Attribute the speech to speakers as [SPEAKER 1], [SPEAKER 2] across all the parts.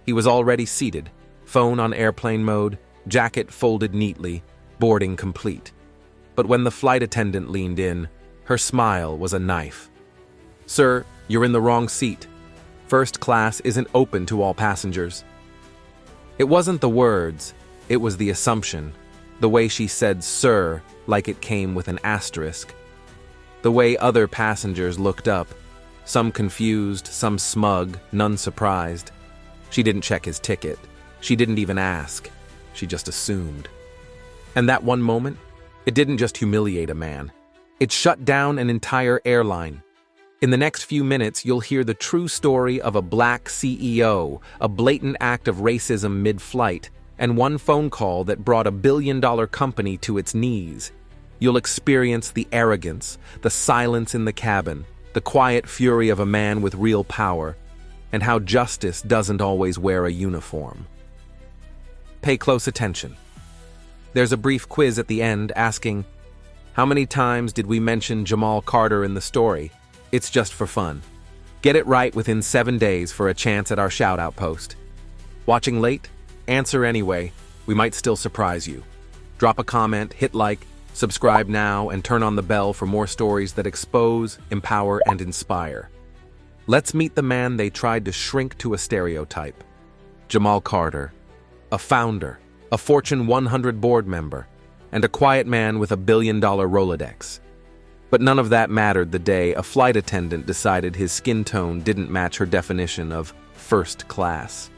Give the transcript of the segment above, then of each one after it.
[SPEAKER 1] He was already seated, phone on airplane mode, jacket folded neatly, boarding complete. But when the flight attendant leaned in, her smile was a knife. "Sir, you're in the wrong seat. First class isn't open to all passengers." It wasn't the words, it was the assumption, the way she said "sir" like it came with an asterisk. The way other passengers looked up, some confused, some smug, none surprised. She didn't check his ticket. She didn't even ask. She just assumed. And that one moment, it didn't just humiliate a man. It shut down an entire airline. In the next few minutes, you'll hear the true story of a black CEO, a blatant act of racism mid-flight, and one phone call that brought a billion-dollar company to its knees. You'll experience the arrogance, the silence in the cabin, the quiet fury of a man with real power, and how justice doesn't always wear a uniform. Pay close attention. There's a brief quiz at the end asking, how many times did we mention Jamal Carter in the story? It's just for fun. Get it right within 7 days for a chance at our shoutout post. Watching late? Answer anyway. We might still surprise you. Drop a comment, hit like, subscribe now, and turn on the bell for more stories that expose, empower, and inspire. Let's meet the man they tried to shrink to a stereotype. Jamal Carter, a founder, a Fortune 100 board member, and a quiet man with a billion-dollar Rolodex. But none of that mattered the day a flight attendant decided his skin tone didn't match her definition of first class.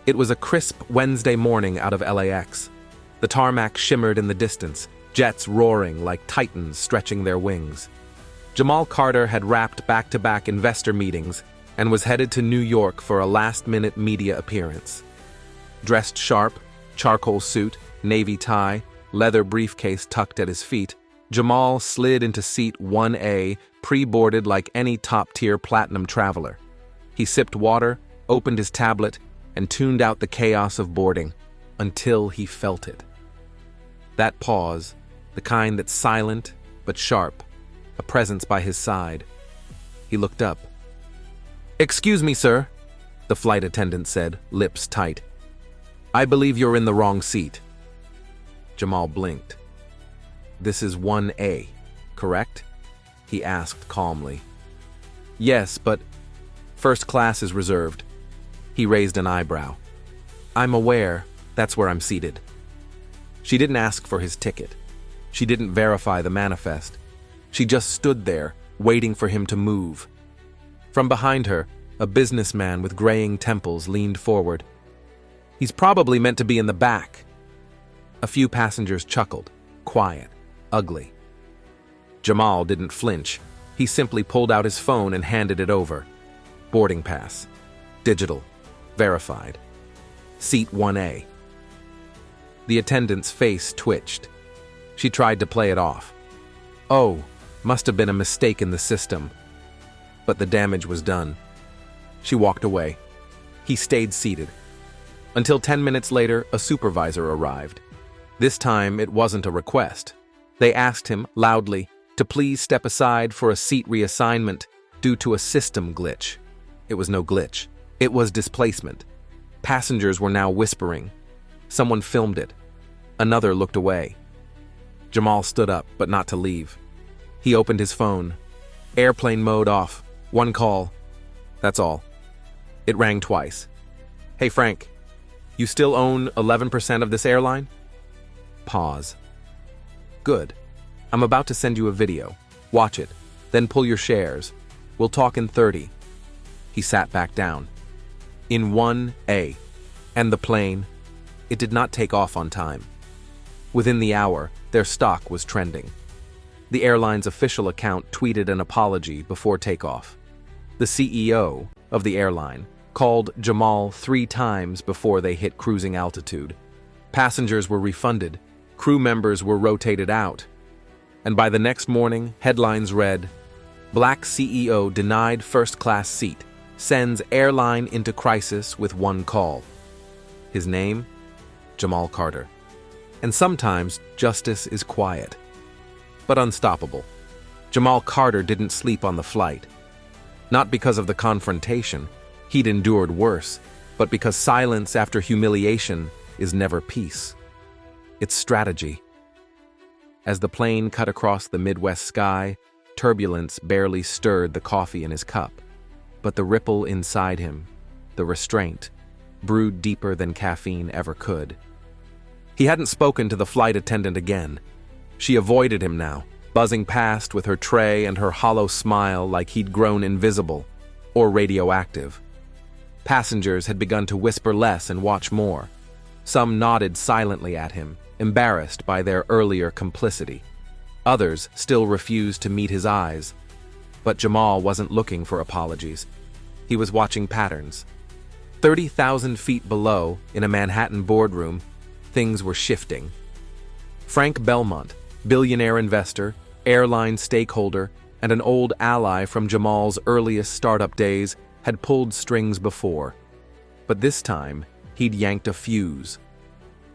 [SPEAKER 1] It was a crisp Wednesday morning out of LAX. The tarmac shimmered in the distance, jets roaring like titans stretching their wings. Jamal Carter had wrapped back-to-back investor meetings and was headed to New York for a last-minute media appearance. Dressed sharp, charcoal suit, navy tie, leather briefcase tucked at his feet, Jamal slid into seat 1A, pre-boarded like any top-tier platinum traveler. He sipped water, opened his tablet, and tuned out the chaos of boarding until he felt it. That pause, the kind that's silent but sharp, a presence by his side. He looked up. "Excuse me, sir," the flight attendant said, lips tight. "I believe you're in the wrong seat." Jamal blinked. "This is 1A, correct?" he asked calmly. "Yes, but first class is reserved." He raised an eyebrow. "I'm aware, that's where I'm seated." She didn't ask for his ticket. She didn't verify the manifest. She just stood there, waiting for him to move. From behind her, a businessman with graying temples leaned forward. "He's probably meant to be in the back." A few passengers chuckled, quiet, ugly. Jamal didn't flinch. He simply pulled out his phone and handed it over. Boarding pass. Digital. Verified. Seat 1A. The attendant's face twitched. She tried to play it off. "Oh, must have been a mistake in the system." But the damage was done. She walked away. He stayed seated. Until 10 minutes later, a supervisor arrived. This time, it wasn't a request. They asked him, loudly, to please step aside for a seat reassignment due to a system glitch. It was no glitch. It was displacement. Passengers were now whispering. Someone filmed it. Another looked away. Jamal stood up, but not to leave. He opened his phone. Airplane mode off. One call. That's all. It rang twice. "Hey, Frank, you still own 11% of this airline?" Pause. "Good. I'm about to send you a video. Watch it, then pull your shares. We'll talk in 30. He sat back down. In 1A. And the plane? It did not take off on time. Within the hour, their stock was trending. The airline's official account tweeted an apology before takeoff. The CEO of the airline called Jamal 3 times before they hit cruising altitude. Passengers were refunded, crew members were rotated out, and by the next morning, headlines read, "Black CEO denied first-class seat, sends airline into crisis with 1 call." His name? Jamal Carter. And sometimes justice is quiet, but unstoppable. Jamal Carter didn't sleep on the flight. Not because of the confrontation. He'd endured worse. but because silence after humiliation is never peace. It's strategy. As the plane cut across the Midwest sky, turbulence barely stirred the coffee in his cup, but the ripple inside him, the restraint, brewed deeper than caffeine ever could. He hadn't spoken to the flight attendant again. She avoided him now, buzzing past with her tray and her hollow smile like he'd grown invisible or radioactive. Passengers had begun to whisper less and watch more. Some nodded silently at him, embarrassed by their earlier complicity. Others still refused to meet his eyes. But Jamal wasn't looking for apologies. He was watching patterns. 30,000 feet below, in a Manhattan boardroom, things were shifting. Frank Belmont, billionaire investor, airline stakeholder, and an old ally from Jamal's earliest startup days, had pulled strings before. But this time, he'd yanked a fuse.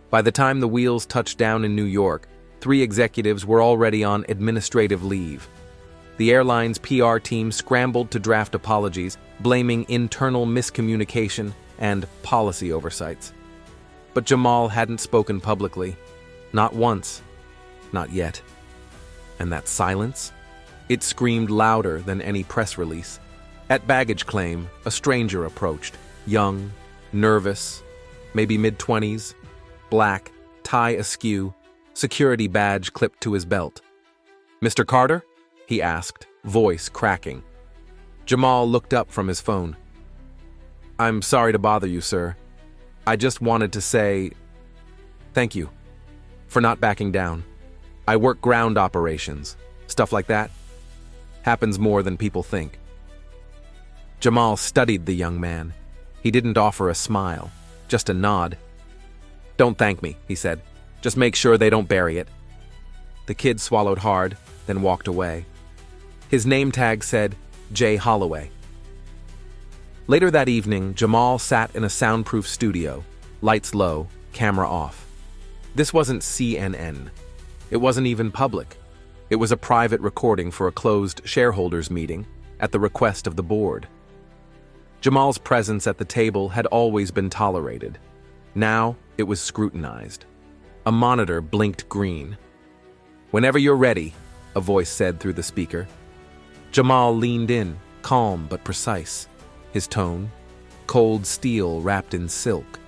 [SPEAKER 1] By the time the wheels touched down in New York, 3 executives were already on administrative leave. The airline's PR team scrambled to draft apologies, blaming internal miscommunication and policy oversights. But Jamal hadn't spoken publicly. Not once. Not yet. And that silence? It screamed louder than any press release. At baggage claim, a stranger approached, young, nervous, maybe mid-20s, black, tie askew, security badge clipped to his belt. "Mr. Carter?" he asked, voice cracking. Jamal looked up from his phone. "I'm sorry to bother you, sir. I just wanted to say thank you for not backing down. I work ground operations, stuff like that. Happens more than people think." Jamal studied the young man. He didn't offer a smile, just a nod. "Don't thank me," he said. "Just make sure they don't bury it." The kid swallowed hard, then walked away. His name tag said, J. Holloway. Later that evening, Jamal sat in a soundproof studio, lights low, camera off. This wasn't CNN. It wasn't even public. It was a private recording for a closed shareholders meeting at the request of the board. Jamal's presence at the table had always been tolerated. Now it was scrutinized. A monitor blinked green. "Whenever you're ready," a voice said through the speaker. Jamal leaned in, calm but precise. His tone, cold steel wrapped in silk.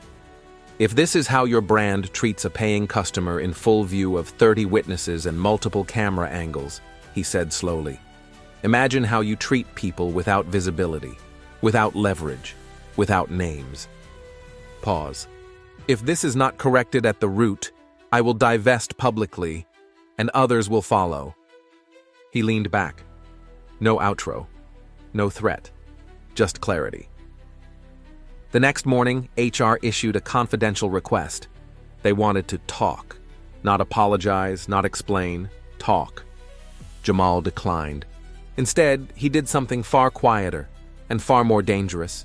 [SPEAKER 1] "If this is how your brand treats a paying customer in full view of 30 witnesses and multiple camera angles," he said slowly, "imagine how you treat people without visibility, without leverage, without names." Pause. "If this is not corrected at the root, I will divest publicly, and others will follow." He leaned back. No outro. No threat. Just clarity. The next morning, HR issued a confidential request. They wanted to talk. Not apologize, not explain. Talk. Jamal declined. Instead, he did something far quieter and far more dangerous.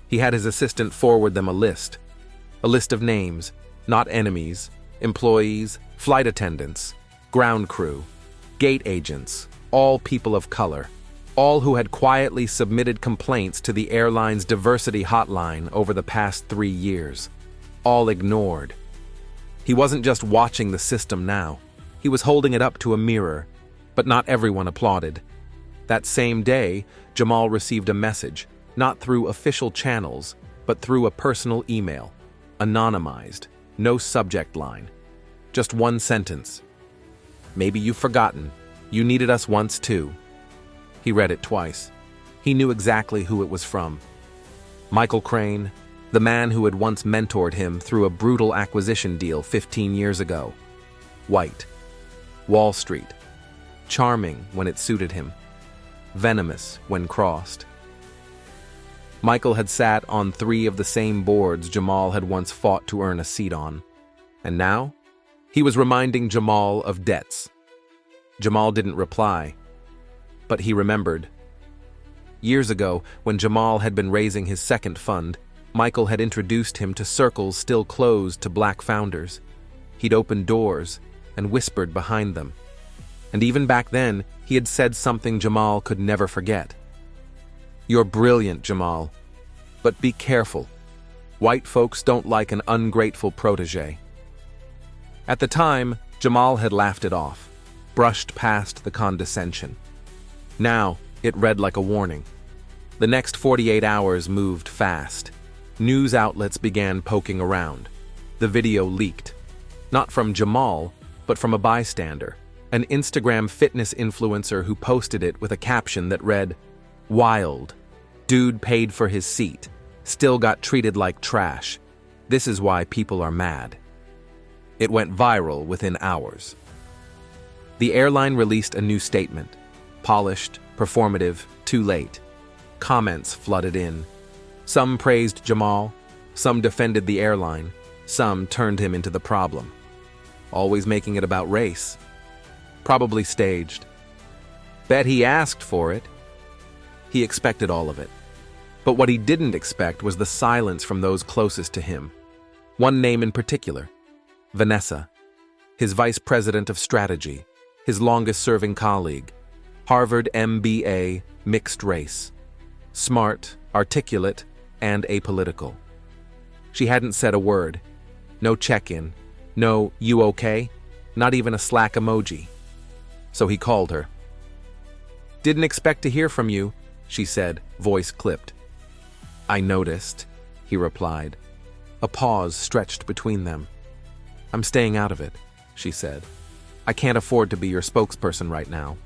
[SPEAKER 1] He had his assistant forward them a list of names, not enemies, employees, flight attendants, ground crew, gate agents, all people of color, all who had quietly submitted complaints to the airline's diversity hotline over the past 3 years, all ignored. He wasn't just watching the system now, he was holding it up to a mirror, but not everyone applauded. That same day, Jamal received a message, not through official channels, but through a personal email, anonymized, no subject line, just one sentence. "Maybe you've forgotten. You needed us once too." He read it twice. He knew exactly who it was from. Michael Crane, the man who had once mentored him through a brutal acquisition deal 15 years ago. White. Wall Street. Charming when it suited him. Venomous when crossed. Michael had sat on 3 of the same boards Jamal had once fought to earn a seat on. And now, he was reminding Jamal of debts. Jamal didn't reply, but he remembered. Years ago, when Jamal had been raising his second fund, Michael had introduced him to circles still closed to black founders. He'd opened doors and whispered behind them. And even back then, he had said something Jamal could never forget. "You're brilliant, Jamal, but be careful. White folks don't like an ungrateful protege. At the time, Jamal had laughed it off, brushed past the condescension. Now, it read like a warning. The next 48 hours moved fast. News outlets began poking around. The video leaked. Not from Jamal, but from a bystander, an Instagram fitness influencer who posted it with a caption that read, "Wild. Dude paid for his seat. Still got treated like trash. This is why people are mad." It went viral within hours. The airline released a new statement. Polished, performative, too late. Comments flooded in. Some praised Jamal, some defended the airline, some turned him into the problem. Always making it about race. Probably staged. Bet he asked for it. He expected all of it. But what he didn't expect was the silence from those closest to him. One name in particular, Vanessa, his vice president of strategy, his longest-serving colleague, Harvard MBA, mixed race. Smart, articulate, and apolitical. She hadn't said a word. No check-in. No, "You okay?" Not even a Slack emoji. So he called her. "Didn't expect to hear from you," she said, voice clipped. "I noticed," he replied. A pause stretched between them. "I'm staying out of it," she said. "I can't afford to be your spokesperson right now."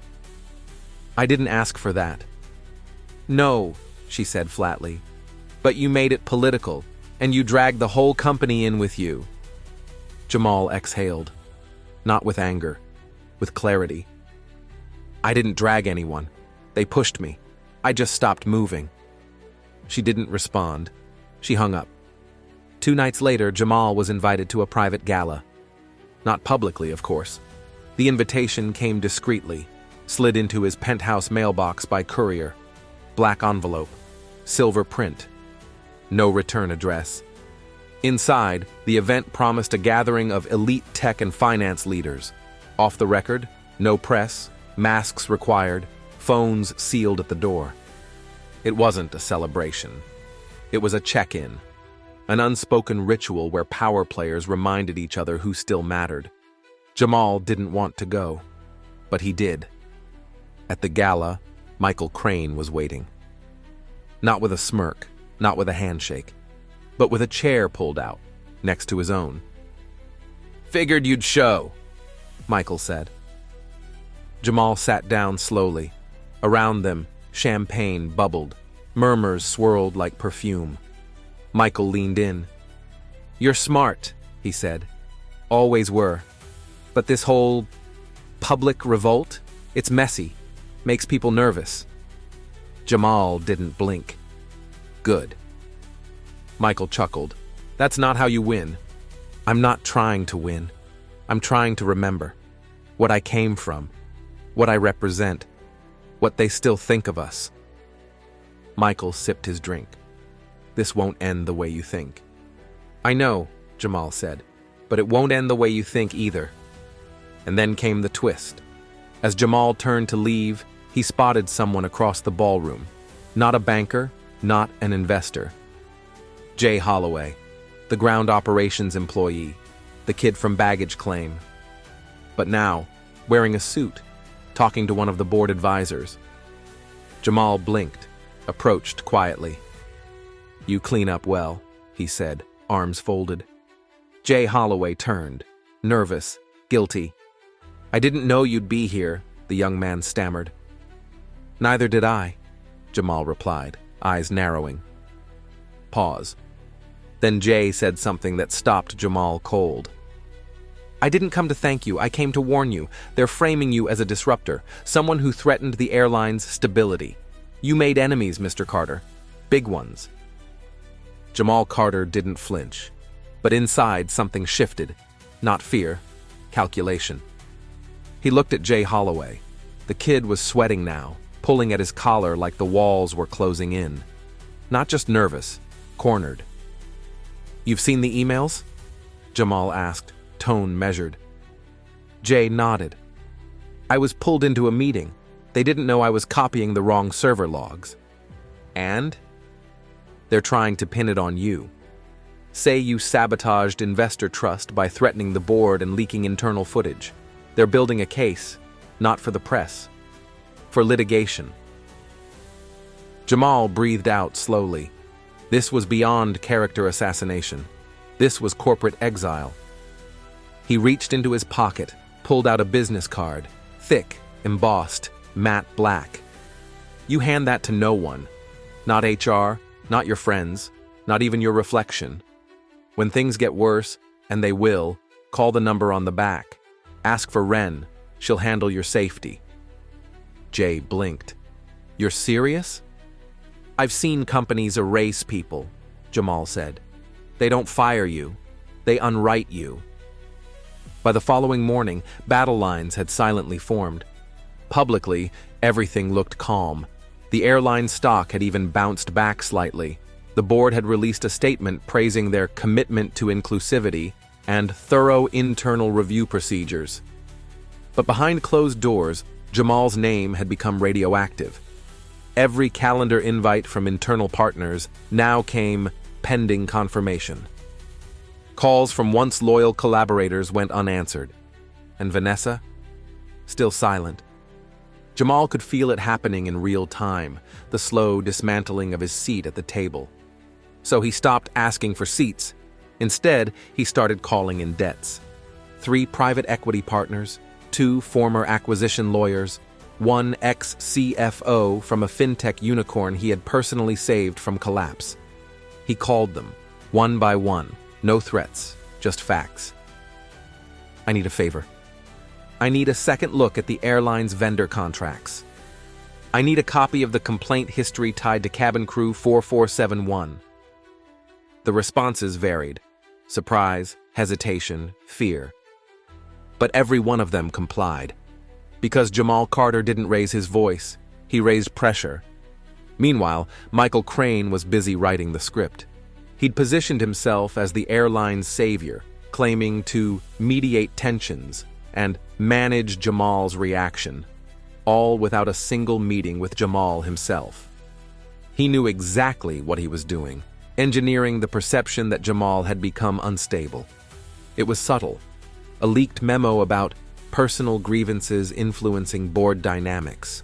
[SPEAKER 1] "I didn't ask for that." "No," she said flatly. "But you made it political, and you dragged the whole company in with you." Jamal exhaled. Not with anger, with clarity. "I didn't drag anyone. They pushed me. I just stopped moving." She didn't respond. She hung up. 2 nights later, Jamal was invited to a private gala. Not publicly, of course. The invitation came discreetly, slid into his penthouse mailbox by courier. Black envelope, silver print. No return address. Inside, the event promised a gathering of elite tech and finance leaders. Off the record, no press, masks required, phones sealed at the door. It wasn't a celebration. It was a check-in, an unspoken ritual where power players reminded each other who still mattered. Jamal didn't want to go, but he did. At the gala, Michael Crane was waiting. Not with a smirk, not with a handshake, but with a chair pulled out, next to his own. "Figured you'd show," Michael said. Jamal sat down slowly. Around them, champagne bubbled. Murmurs swirled like perfume. Michael leaned in. "You're smart," he said. "Always were. But this whole public revolt, it's messy. Makes people nervous." Jamal didn't blink. "Good." Michael chuckled. "That's not how you win." "I'm not trying to win. I'm trying to remember. What I came from. What I represent. What they still think of us." Michael sipped his drink. "This won't end the way you think." "I know," Jamal said, "but it won't end the way you think either." And then came the twist. As Jamal turned to leave, he spotted someone across the ballroom. Not a banker, not an investor. Jay Holloway, the ground operations employee, the kid from baggage claim. But now, wearing a suit, talking to one of the board advisors. Jamal blinked, approached quietly. "You clean up well," he said, arms folded. Jay Holloway turned, nervous, guilty. "I didn't know you'd be here," the young man stammered. "Neither did I," Jamal replied, eyes narrowing. Pause. Then Jay said something that stopped Jamal cold. "I didn't come to thank you, I came to warn you. They're framing you as a disruptor, someone who threatened the airline's stability. You made enemies, Mr. Carter. Big ones." Jamal Carter didn't flinch, but inside something shifted. Not fear, calculation. He looked at Jay Holloway. The kid was sweating now, pulling at his collar like the walls were closing in. Not just nervous, cornered. "You've seen the emails?" Jamal asked, tone measured. Jay nodded. "I was pulled into a meeting. They didn't know I was copying the wrong server logs." "And?" "They're trying to pin it on you." Say you sabotaged investor trust by threatening the board and leaking internal footage. They're building a case, not for the press, for litigation. Jamal breathed out slowly. This was beyond character assassination. This was corporate exile. He reached into his pocket, pulled out a business card, thick, embossed, matte black. You hand that to no one. Not HR, not your friends, not even your reflection. When things get worse, and they will, call the number on the back. Ask for Ren. She'll handle your safety. Jay blinked. You're serious? I've seen companies erase people, Jamal said. They don't fire you. They unwrite you. By the following morning, battle lines had silently formed. Publicly, everything looked calm. The airline stock had even bounced back slightly. The board had released a statement praising their commitment to inclusivity and thorough internal review procedures. But behind closed doors, Jamal's name had become radioactive. Every calendar invite from internal partners now came pending confirmation. Calls from once loyal collaborators went unanswered. And Vanessa? Still silent. Jamal could feel it happening in real time, the slow dismantling of his seat at the table. So he stopped asking for seats. Instead, he started calling in debts. 3 private equity partners, 2 former acquisition lawyers, 1 ex-CFO from a fintech unicorn he had personally saved from collapse. He called them, one by one, no threats, just facts. I need a favor. I need a second look at the airline's vendor contracts. I need a copy of the complaint history tied to cabin crew 4471. The responses varied. Surprise, hesitation, fear. But every one of them complied. Because Jamal Carter didn't raise his voice, he raised pressure. Meanwhile, Michael Crane was busy writing the script. He'd positioned himself as the airline's savior, claiming to mediate tensions and manage Jamal's reaction, all without a single meeting with Jamal himself. He knew exactly what he was doing, engineering the perception that Jamal had become unstable. It was subtle, a leaked memo about personal grievances influencing board dynamics,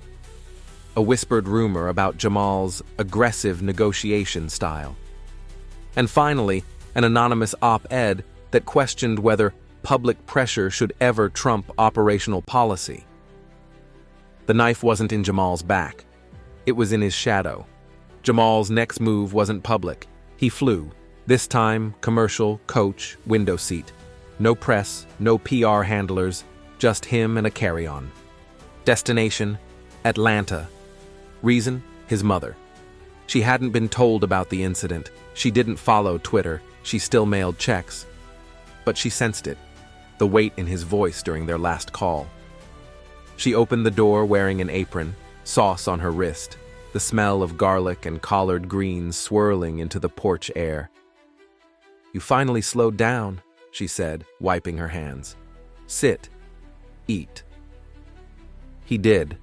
[SPEAKER 1] a whispered rumor about Jamal's aggressive negotiation style, and finally, an anonymous op-ed that questioned whether public pressure should ever trump operational policy. The knife wasn't in Jamal's back. It was in his shadow. Jamal's next move wasn't public. He flew, this time commercial, coach, window seat. No press, no PR handlers, just him and a carry-on. Destination, Atlanta. Reason, his mother. She hadn't been told about the incident. She didn't follow Twitter. She still mailed checks. But she sensed it, the weight in his voice during their last call. She opened the door wearing an apron, sauce on her wrist, the smell of garlic and collard greens swirling into the porch air. "You finally slowed down," she said, wiping her hands. "Sit. Eat." He did.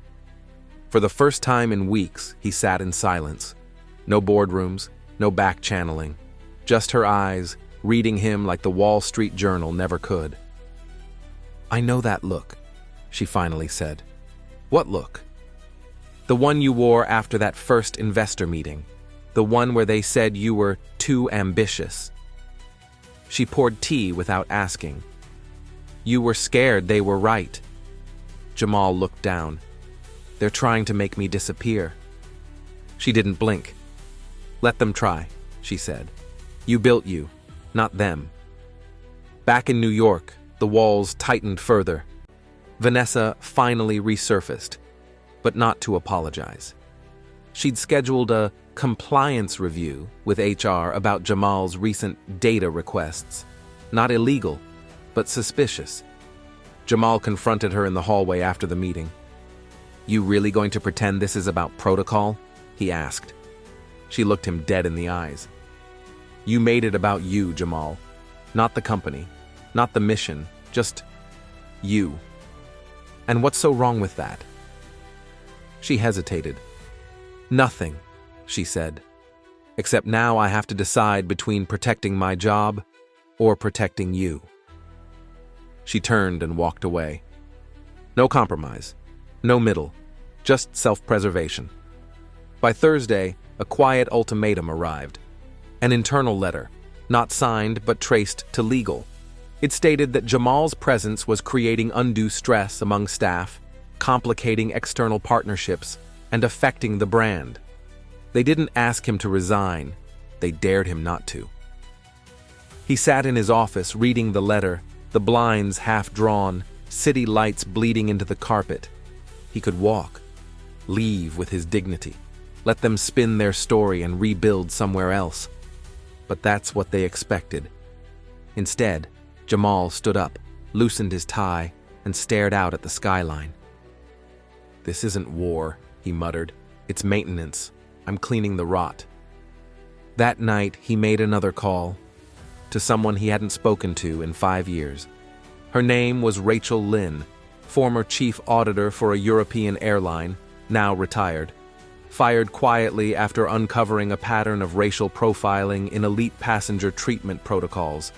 [SPEAKER 1] For the first time in weeks, he sat in silence. No boardrooms, no back-channeling. Just her eyes, reading him like the Wall Street Journal never could. "I know that look," she finally said. "What look?" "The one you wore after that first investor meeting. The one where they said you were too ambitious." She poured tea without asking. "You were scared they were right." Jamal looked down. "They're trying to make me disappear." She didn't blink. "Let them try," she said. "You built you, not them." Back in New York, the walls tightened further. Vanessa finally resurfaced, but not to apologize. She'd scheduled a compliance review with HR about Jamal's recent data requests. Not illegal, but suspicious. Jamal confronted her in the hallway after the meeting. "You really going to pretend this is about protocol?" he asked. She looked him dead in the eyes. "You made it about you, Jamal. Not the company, not the mission, just you. And what's so wrong with that?" She hesitated. "Nothing," she said. Except now I have to decide between protecting my job or protecting you." She turned and walked away. No compromise, no middle, just self-preservation. By Thursday, a quiet ultimatum arrived. An internal letter, not signed but traced to legal. It stated that Jamal's presence was creating undue stress among staff, complicating external partnerships, and affecting the brand. They didn't ask him to resign, they dared him not to. He sat in his office reading the letter, the blinds half drawn, city lights bleeding into the carpet. He could walk, leave with his dignity, let them spin their story and rebuild somewhere else. But that's what they expected. Instead, Jamal stood up, loosened his tie, and stared out at the skyline. "This isn't war," he muttered. "It's maintenance. I'm cleaning the rot." That night, he made another call to someone he hadn't spoken to in 5 years. Her name was Rachel Lynn, former chief auditor for a European airline, now retired. Fired quietly after uncovering a pattern of racial profiling in elite passenger treatment protocols.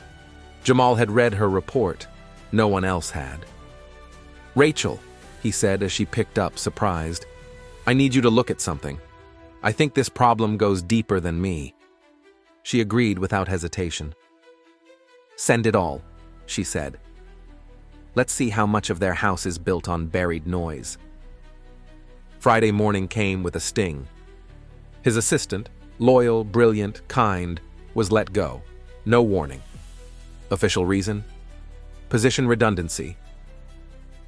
[SPEAKER 1] Jamal had read her report. No one else had. "Rachel," he said as she picked up, surprised, "I need you to look at something. I think this problem goes deeper than me." She agreed without hesitation. "Send it all," she said. "Let's see how much of their house is built on buried noise." Friday morning came with a sting. His assistant, loyal, brilliant, kind, was let go. No warning. Official reason? Position redundancy.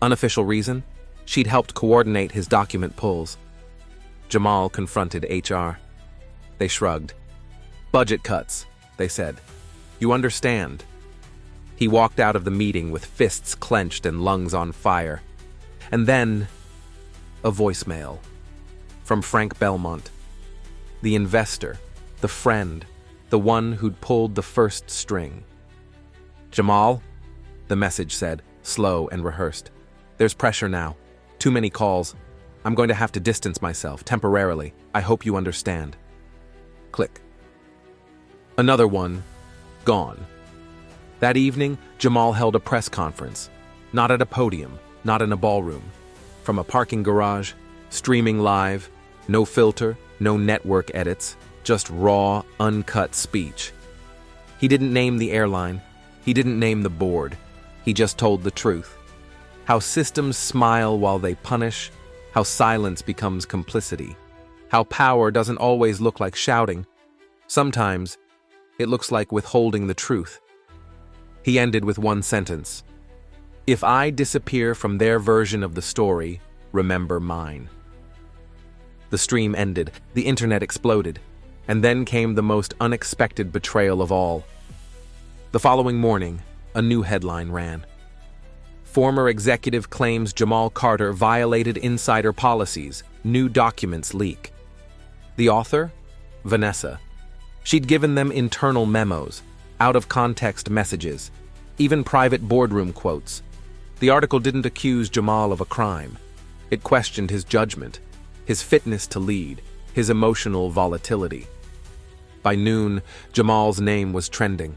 [SPEAKER 1] Unofficial reason? She'd helped coordinate his document pulls. Jamal confronted HR. They shrugged. "Budget cuts," they said. "You understand." He walked out of the meeting with fists clenched and lungs on fire. And then, a voicemail from Frank Belmont, the investor, the friend, the one who'd pulled the first string. "Jamal," the message said, slow and rehearsed. "There's pressure now. Too many calls. I'm going to have to distance myself, temporarily. I hope you understand." Click. Another one, gone. That evening, Jamal held a press conference. Not at a podium, not in a ballroom. From a parking garage, streaming live, no filter, no network edits, just raw, uncut speech. He didn't name the airline. He didn't name the board. He just told the truth. How systems smile while they punish, how silence becomes complicity, how power doesn't always look like shouting. Sometimes, it looks like withholding the truth. He ended with one sentence. "If I disappear from their version of the story, remember mine." The stream ended, the internet exploded, and then came the most unexpected betrayal of all. The following morning, a new headline ran. Former executive claims Jamal Carter violated insider policies, new documents leak. The author? Vanessa. She'd given them internal memos, out-of-context messages, even private boardroom quotes. The article didn't accuse Jamal of a crime. It questioned his judgment, his fitness to lead, his emotional volatility. By noon, Jamal's name was trending.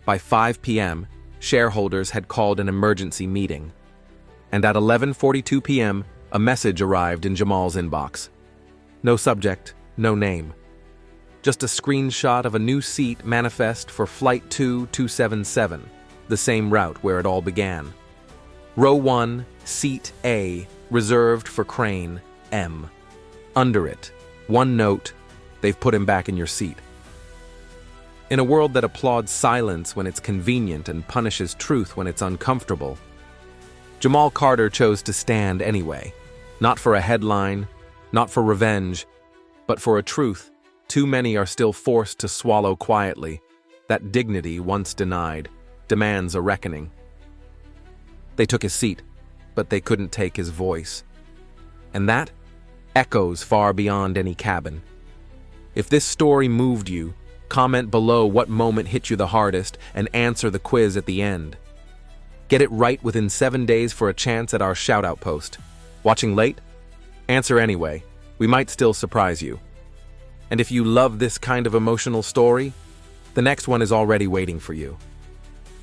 [SPEAKER 1] By 5 p.m., shareholders had called an emergency meeting. And at 11:42 p.m., a message arrived in Jamal's inbox. No subject, no name. Just a screenshot of a new seat manifest for Flight 2277, the same route where it all began. Row 1, Seat A, reserved for Crane, M. Under it, one note, "They've put him back in your seat." In a world that applauds silence when it's convenient and punishes truth when it's uncomfortable, Jamal Carter chose to stand anyway. Not for a headline, not for revenge, but for a truth too many are still forced to swallow quietly. That dignity, once denied, demands a reckoning. They took his seat, but they couldn't take his voice. And that echoes far beyond any cabin. If this story moved you, comment below what moment hit you the hardest and answer the quiz at the end. Get it right within 7 days for a chance at our shoutout post. Watching late? Answer anyway. We might still surprise you. And if you love this kind of emotional story, the next one is already waiting for you.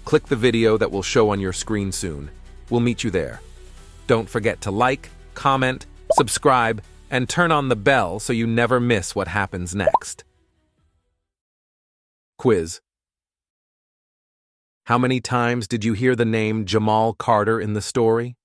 [SPEAKER 1] Click the video that will show on your screen soon. We'll meet you there. Don't forget to like, comment, subscribe, and turn on the bell so you never miss what happens next. Quiz. How many times did you hear the name Jamal Carter in the story?